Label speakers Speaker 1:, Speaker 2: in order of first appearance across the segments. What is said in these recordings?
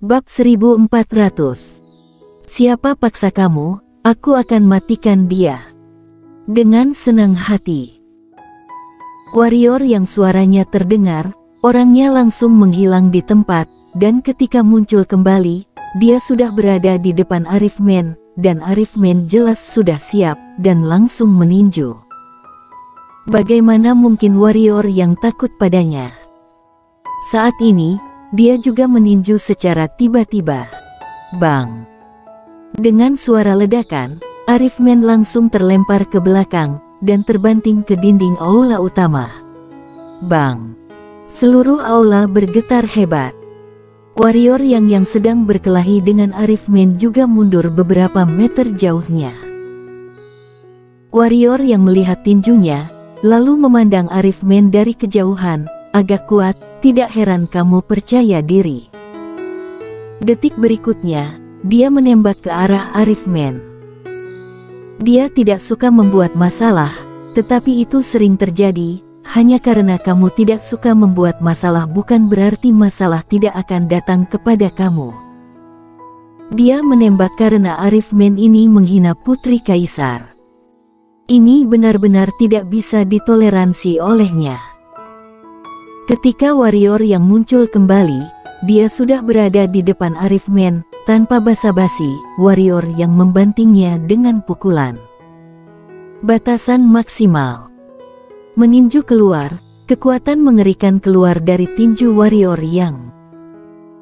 Speaker 1: Bab 1400. Siapa paksa kamu, aku akan matikan dia. Dengan senang hati. Warrior yang suaranya terdengar, orangnya langsung menghilang di tempat, dan ketika muncul kembali, dia sudah berada di depan Arifman, dan Arifman jelas sudah siap, dan langsung meninju. Bagaimana mungkin warrior yang takut padanya? Saat ini, dia juga meninju secara tiba-tiba. Bang! Dengan suara ledakan, Arifman langsung terlempar ke belakang, dan terbanting ke dinding aula utama. Bang! Seluruh aula bergetar hebat. Warrior yang sedang berkelahi dengan Arifman juga mundur beberapa meter jauhnya. Warrior yang melihat tinjunya, lalu memandang Arifman dari kejauhan, agak kuat, tidak heran kamu percaya diri. Detik berikutnya, dia menembak ke arah Arifman. Dia tidak suka membuat masalah, tetapi itu sering terjadi, hanya karena kamu tidak suka membuat masalah bukan berarti masalah tidak akan datang kepada kamu. Dia menembak karena Arifman ini menghina Putri Kaisar. Ini benar-benar tidak bisa ditoleransi olehnya. Ketika warrior yang muncul kembali, dia sudah berada di depan Arifman. Tanpa basa-basi, warrior yang membantingnya dengan pukulan. Batasan maksimal. Meninju keluar, kekuatan mengerikan keluar dari tinju warrior yang.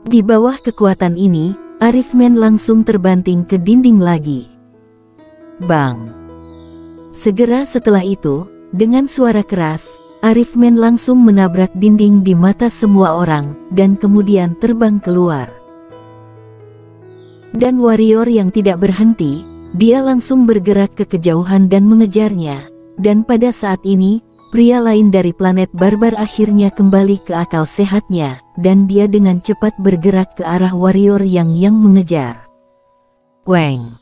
Speaker 1: Di bawah kekuatan ini, Arifman langsung terbanting ke dinding lagi. Bang! Segera setelah itu, dengan suara keras, Arifman langsung menabrak dinding di mata semua orang, dan kemudian terbang keluar. Dan warrior yang tidak berhenti, dia langsung bergerak ke kejauhan dan mengejarnya. Dan pada saat ini, pria lain dari planet barbar akhirnya kembali ke akal sehatnya, dan dia dengan cepat bergerak ke arah warrior yang mengejar. Weng!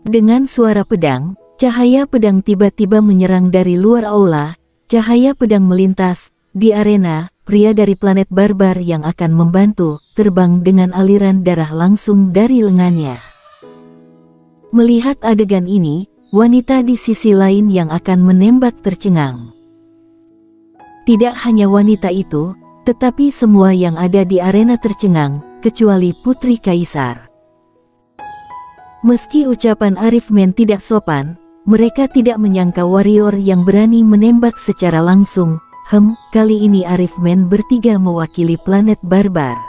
Speaker 1: Dengan suara pedang, cahaya pedang tiba-tiba menyerang dari luar aula. Cahaya pedang melintas di arena. Pria dari planet barbar yang akan membantu terbang dengan aliran darah langsung dari lengannya. Melihat adegan ini, wanita di sisi lain yang akan menembak tercengang. Tidak hanya wanita itu, tetapi semua yang ada di arena tercengang, kecuali Putri Kaisar. Meski ucapan Arifman tidak sopan, mereka tidak menyangka warrior yang berani menembak secara langsung. Kali ini Arifman bertiga mewakili planet barbar.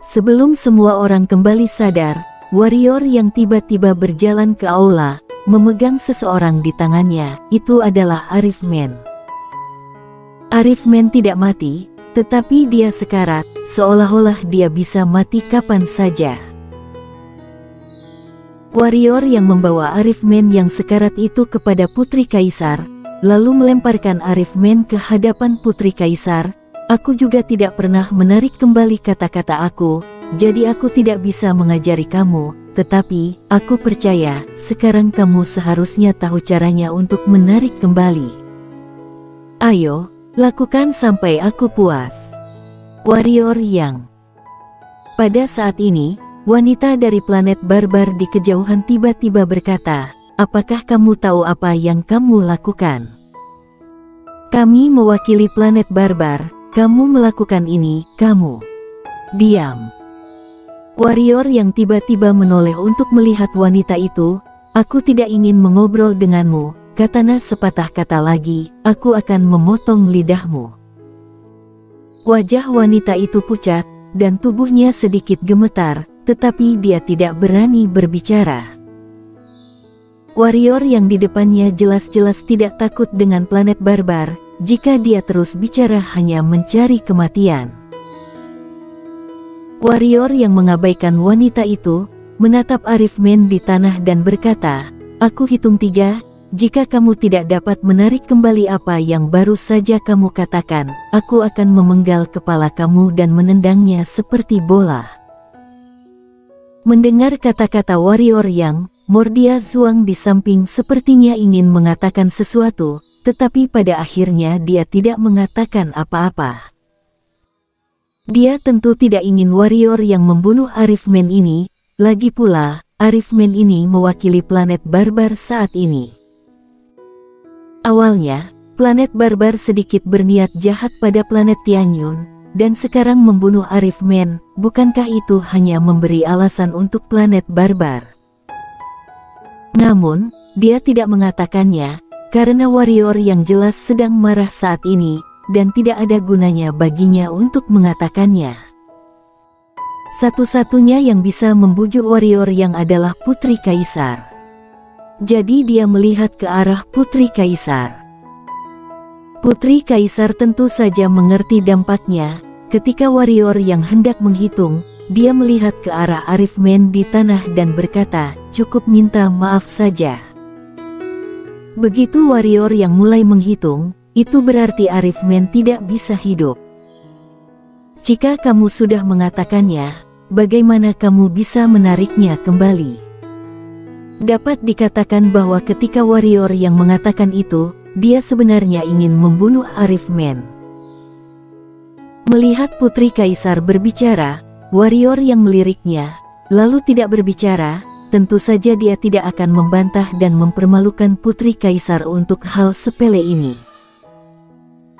Speaker 1: Sebelum semua orang kembali sadar, warrior yang tiba-tiba berjalan ke aula, memegang seseorang di tangannya, itu adalah Arifman. Arifman tidak mati, tetapi dia sekarat, seolah-olah dia bisa mati kapan saja. Warrior yang membawa Arifman yang sekarat itu kepada Putri Kaisar, lalu melemparkan Arifman ke hadapan Putri Kaisar. Aku juga tidak pernah menarik kembali kata-kata aku, jadi aku tidak bisa mengajari kamu, tetapi aku percaya sekarang kamu seharusnya tahu caranya untuk menarik kembali. Ayo, lakukan sampai aku puas. Warrior yang. Pada saat ini, wanita dari planet barbar di kejauhan tiba-tiba berkata, apakah kamu tahu apa yang kamu lakukan? Kami mewakili planet barbar, kamu melakukan ini, kamu. Diam. Warrior yang tiba-tiba menoleh untuk melihat wanita itu, aku tidak ingin mengobrol denganmu, katanya sepatah kata lagi, aku akan memotong lidahmu. Wajah wanita itu pucat, dan tubuhnya sedikit gemetar, tetapi dia tidak berani berbicara. Warrior yang di depannya jelas-jelas tidak takut dengan planet barbar, jika dia terus bicara hanya mencari kematian. Warrior yang mengabaikan wanita itu, menatap Arifman di tanah dan berkata, aku hitung 3, jika kamu tidak dapat menarik kembali apa yang baru saja kamu katakan, aku akan memenggal kepala kamu dan menendangnya seperti bola. Mendengar kata-kata warrior yang, Mordia Zuang di samping sepertinya ingin mengatakan sesuatu, tetapi pada akhirnya dia tidak mengatakan apa-apa. Dia tentu tidak ingin warrior yang membunuh Arifmen ini, lagi pula, Arifmen ini mewakili planet barbar saat ini. Awalnya, planet barbar sedikit berniat jahat pada planet Tianyun, dan sekarang membunuh Arifmen, bukankah itu hanya memberi alasan untuk planet barbar? Namun, dia tidak mengatakannya, karena warrior yang jelas sedang marah saat ini, dan tidak ada gunanya baginya untuk mengatakannya. Satu-satunya yang bisa membujuk warrior yang adalah Putri Kaisar. Jadi dia melihat ke arah Putri Kaisar. Putri Kaisar tentu saja mengerti dampaknya, ketika warrior yang hendak menghitung, dia melihat ke arah Arifmen di tanah dan berkata, "Cukup minta maaf saja." Begitu warrior yang mulai menghitung, itu berarti Arifmen tidak bisa hidup. Jika kamu sudah mengatakannya, bagaimana kamu bisa menariknya kembali? Dapat dikatakan bahwa ketika warrior yang mengatakan itu, dia sebenarnya ingin membunuh Arifmen. Melihat Putri Kaisar berbicara, warrior yang meliriknya, lalu tidak berbicara, tentu saja dia tidak akan membantah dan mempermalukan Putri Kaisar untuk hal sepele ini.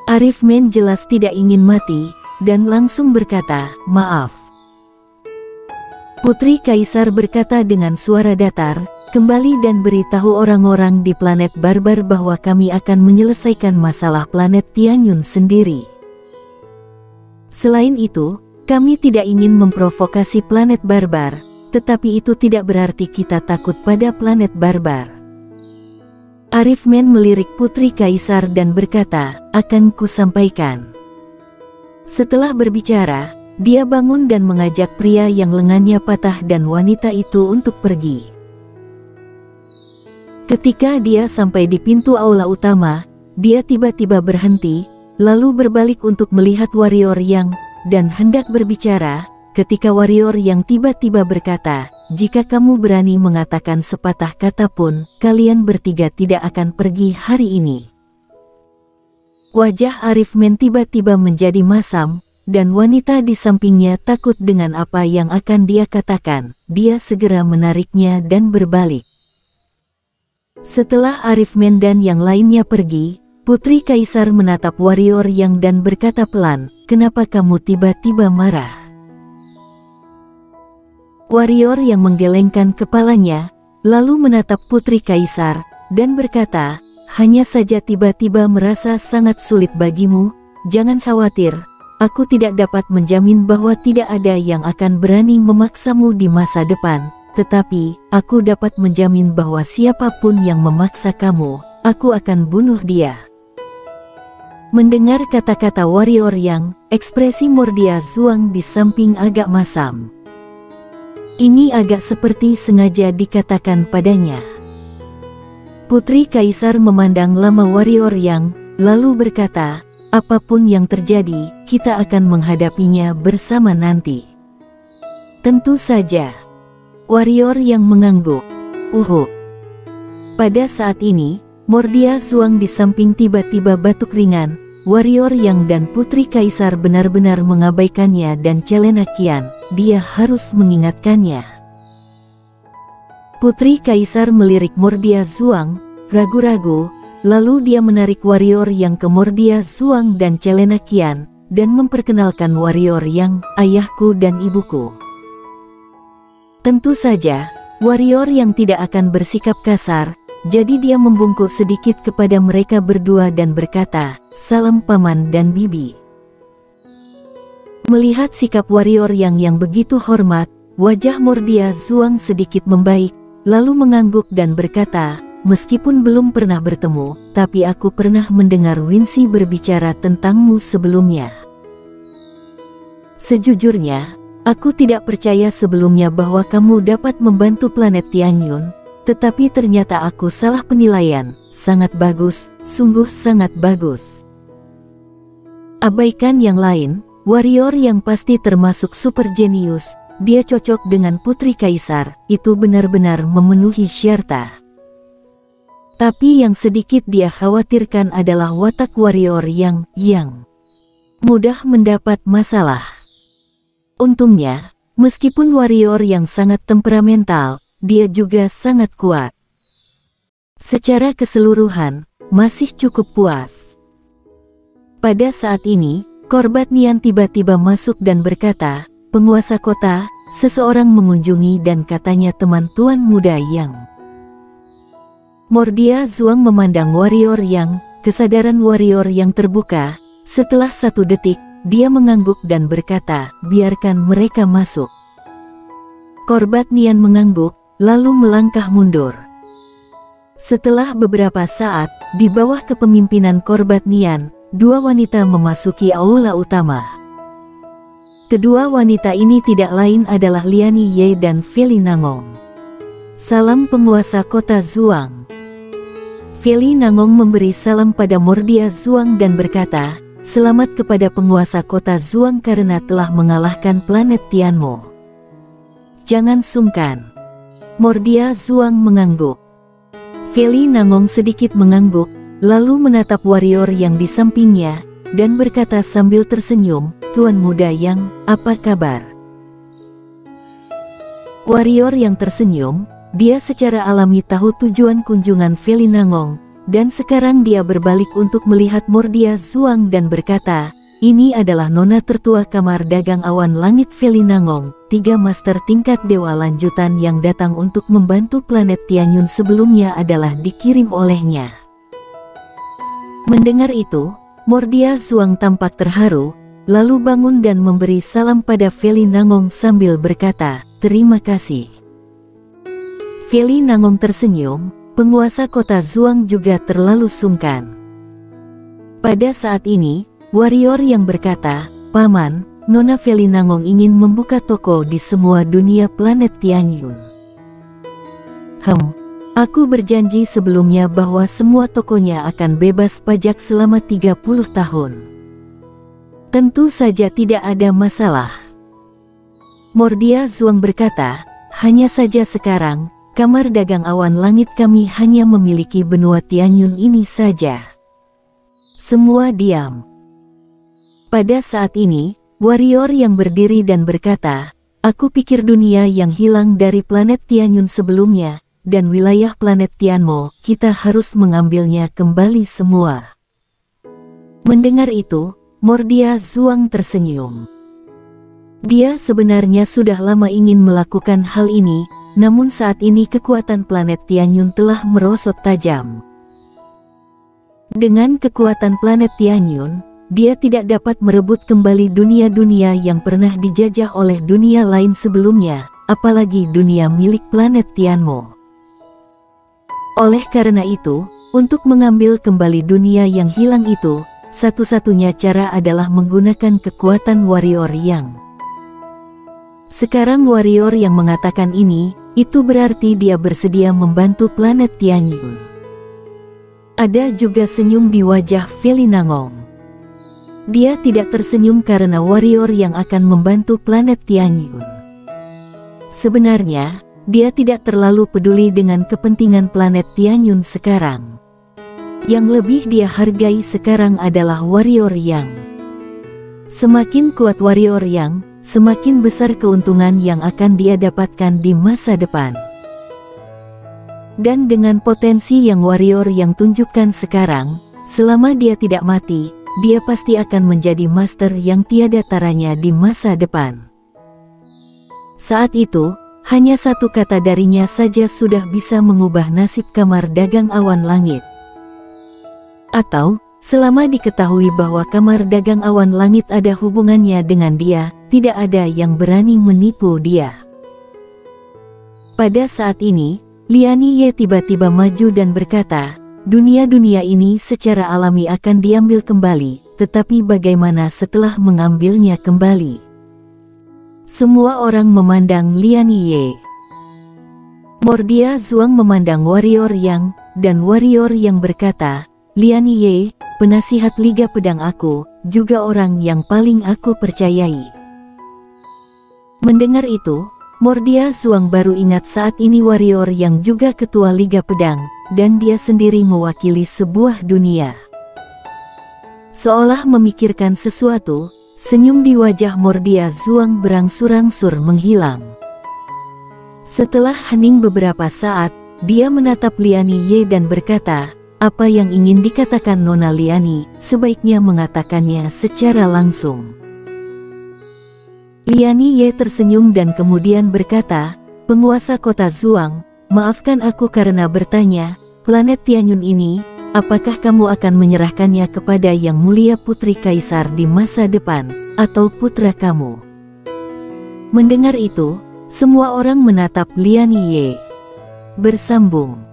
Speaker 1: Arifmen jelas tidak ingin mati, dan langsung berkata, "Maaf." Putri Kaisar berkata dengan suara datar, "Kembali dan beritahu orang-orang di planet barbar bahwa kami akan menyelesaikan masalah planet Tianyun sendiri. Selain itu, kami tidak ingin memprovokasi planet barbar, tetapi itu tidak berarti kita takut pada planet barbar." Arifmen melirik Putri Kaisar dan berkata, "Akan kusampaikan." Setelah berbicara, dia bangun dan mengajak pria yang lengannya patah dan wanita itu untuk pergi. Ketika dia sampai di pintu aula utama, dia tiba-tiba berhenti, lalu berbalik untuk melihat warrior yang, dan hendak berbicara, ketika warrior yang tiba-tiba berkata, "Jika kamu berani mengatakan sepatah kata pun, kalian bertiga tidak akan pergi hari ini." Wajah Arifmen tiba-tiba menjadi masam, dan wanita di sampingnya takut dengan apa yang akan dia katakan. Dia segera menariknya dan berbalik. Setelah Arifmen dan yang lainnya pergi, Putri Kaisar menatap warrior yang dan berkata pelan, "Kenapa kamu tiba-tiba marah?" Warrior yang menggelengkan kepalanya, lalu menatap Putri Kaisar, dan berkata, "Hanya saja tiba-tiba merasa sangat sulit bagimu, jangan khawatir, aku tidak dapat menjamin bahwa tidak ada yang akan berani memaksamu di masa depan, tetapi, aku dapat menjamin bahwa siapapun yang memaksa kamu, aku akan bunuh dia." Mendengar kata-kata warrior yang, ekspresi Mordia Zuang di samping agak masam. Ini agak seperti sengaja dikatakan padanya. Putri Kaisar memandang lama warrior yang, lalu berkata, "Apapun yang terjadi, kita akan menghadapinya bersama nanti." "Tentu saja." Warrior yang mengangguk. Pada saat ini, Mordia Zuang di samping tiba-tiba batuk ringan. Warrior yang dan Putri Kaisar benar-benar mengabaikannya dan Celena Kian, dia harus mengingatkannya. Putri Kaisar melirik Mordia Zuang, ragu-ragu, lalu dia menarik warrior yang ke Mordia Zuang dan Celena Kian, dan memperkenalkan warrior yang, "Ayahku dan ibuku." Tentu saja, warrior yang tidak akan bersikap kasar, jadi dia membungkuk sedikit kepada mereka berdua dan berkata, "Salam paman dan bibi." Melihat sikap warrior yang begitu hormat, wajah Mordia Zuang sedikit membaik, lalu mengangguk dan berkata, "Meskipun belum pernah bertemu, tapi aku pernah mendengar Wincy berbicara tentangmu sebelumnya. Sejujurnya, aku tidak percaya sebelumnya bahwa kamu dapat membantu planet Tianyun, tetapi ternyata aku salah penilaian. Sangat bagus, sungguh sangat bagus." Abaikan yang lain, warrior yang pasti termasuk super jenius, dia cocok dengan Putri Kaisar, itu benar-benar memenuhi syarat. Tapi yang sedikit dia khawatirkan adalah watak warrior yang mudah mendapat masalah. Untungnya, meskipun warrior yang sangat temperamental, dia juga sangat kuat. Secara keseluruhan, masih cukup puas. Pada saat ini, Korbat Nian tiba-tiba masuk dan berkata, "Penguasa kota, seseorang mengunjungi dan katanya teman tuan muda Yang." Mordia Zhuang memandang warrior Yang, kesadaran warrior yang terbuka. Setelah 1 detik, dia mengangguk dan berkata, "Biarkan mereka masuk." Korbat Nian mengangguk, lalu melangkah mundur. Setelah beberapa saat, di bawah kepemimpinan Korbat Nian, 2 wanita memasuki aula utama. Kedua wanita ini tidak lain adalah Liani Ye dan Feli Nangong. "Salam penguasa kota Zhuang." Feli Nangong memberi salam pada Mordia Zhuang dan berkata, "Selamat kepada penguasa kota Zhuang karena telah mengalahkan planet Tianmo. Jangan sungkan." Mordia Zhuang mengangguk. Feli Nangong sedikit mengangguk, lalu menatap warrior yang di sampingnya, dan berkata sambil tersenyum, "Tuan muda Yang, apa kabar?" Warrior yang tersenyum, dia secara alami tahu tujuan kunjungan Feli Nangong, dan sekarang dia berbalik untuk melihat Mordia Zhuang dan berkata, "Ini adalah nona tertua kamar dagang awan langit Feli Nangong, 3 master tingkat dewa lanjutan yang datang untuk membantu planet Tianyun sebelumnya adalah dikirim olehnya." Mendengar itu, Mordia Zhuang tampak terharu, lalu bangun dan memberi salam pada Feli Nangong sambil berkata, "Terima kasih." Feli Nangong tersenyum, penguasa kota Zhuang juga terlalu sungkan. Pada saat ini, warrior yang berkata, "Paman, Nona Feli Nangong ingin membuka toko di semua dunia planet Tianyun." Aku berjanji sebelumnya bahwa semua tokonya akan bebas pajak selama 30 tahun. Tentu saja tidak ada masalah. Mordia Zhuang berkata, "Hanya saja sekarang, kamar dagang awan langit kami hanya memiliki benua Tianyun ini saja." Semua diam. Pada saat ini, warrior yang berdiri dan berkata, "Aku pikir dunia yang hilang dari planet Tianyun sebelumnya, dan wilayah planet Tianmo, kita harus mengambilnya kembali semua." Mendengar itu, Mordia Zhuang tersenyum. Dia sebenarnya sudah lama ingin melakukan hal ini, namun saat ini kekuatan planet Tianyun telah merosot tajam. Dengan kekuatan planet Tianyun, dia tidak dapat merebut kembali dunia-dunia yang pernah dijajah oleh dunia lain sebelumnya, apalagi dunia milik planet Tianmo. Oleh karena itu, untuk mengambil kembali dunia yang hilang itu, satu-satunya cara adalah menggunakan kekuatan warrior Yang. Sekarang warrior yang mengatakan ini, itu berarti dia bersedia membantu planet Tianyun. Ada juga senyum di wajah Feli Nangong. Dia tidak tersenyum karena warrior yang akan membantu planet Tianyun. Sebenarnya, dia tidak terlalu peduli dengan kepentingan planet Tianyun sekarang. Yang lebih dia hargai sekarang adalah warrior Yang. Semakin kuat warrior Yang, semakin besar keuntungan yang akan dia dapatkan di masa depan. Dan dengan potensi yang warrior yang tunjukkan sekarang, selama dia tidak mati, dia pasti akan menjadi master yang tiada taranya di masa depan. Saat itu, hanya satu kata darinya saja sudah bisa mengubah nasib kamar dagang awan langit. Atau, selama diketahui bahwa kamar dagang awan langit ada hubungannya dengan dia, tidak ada yang berani menipu dia. Pada saat ini, Liani Ye tiba-tiba maju dan berkata, "Dunia-dunia ini secara alami akan diambil kembali, tetapi bagaimana setelah mengambilnya kembali?" Semua orang memandang Liani Ye. Mordia Zhuang memandang warrior Yang, dan warrior yang berkata, "Liani Ye, penasihat Liga Pedang aku, juga orang yang paling aku percayai." Mendengar itu, Mordia Zhuang baru ingat saat ini warrior yang juga ketua Liga Pedang, dan dia sendiri mewakili sebuah dunia. Seolah memikirkan sesuatu, Senyum di wajah Mordia Zuang berangsur-angsur menghilang. Setelah hening beberapa saat, dia menatap Liani Ye dan berkata, "Apa yang ingin dikatakan Nona Liani, sebaiknya mengatakannya secara langsung." Liani Ye tersenyum dan kemudian berkata, "Penguasa kota Zuang, maafkan aku karena bertanya, planet Tianyun ini, apakah kamu akan menyerahkannya kepada Yang Mulia Putri Kaisar di masa depan, atau putra kamu?" Mendengar itu, semua orang menatap Liani Ye. Bersambung.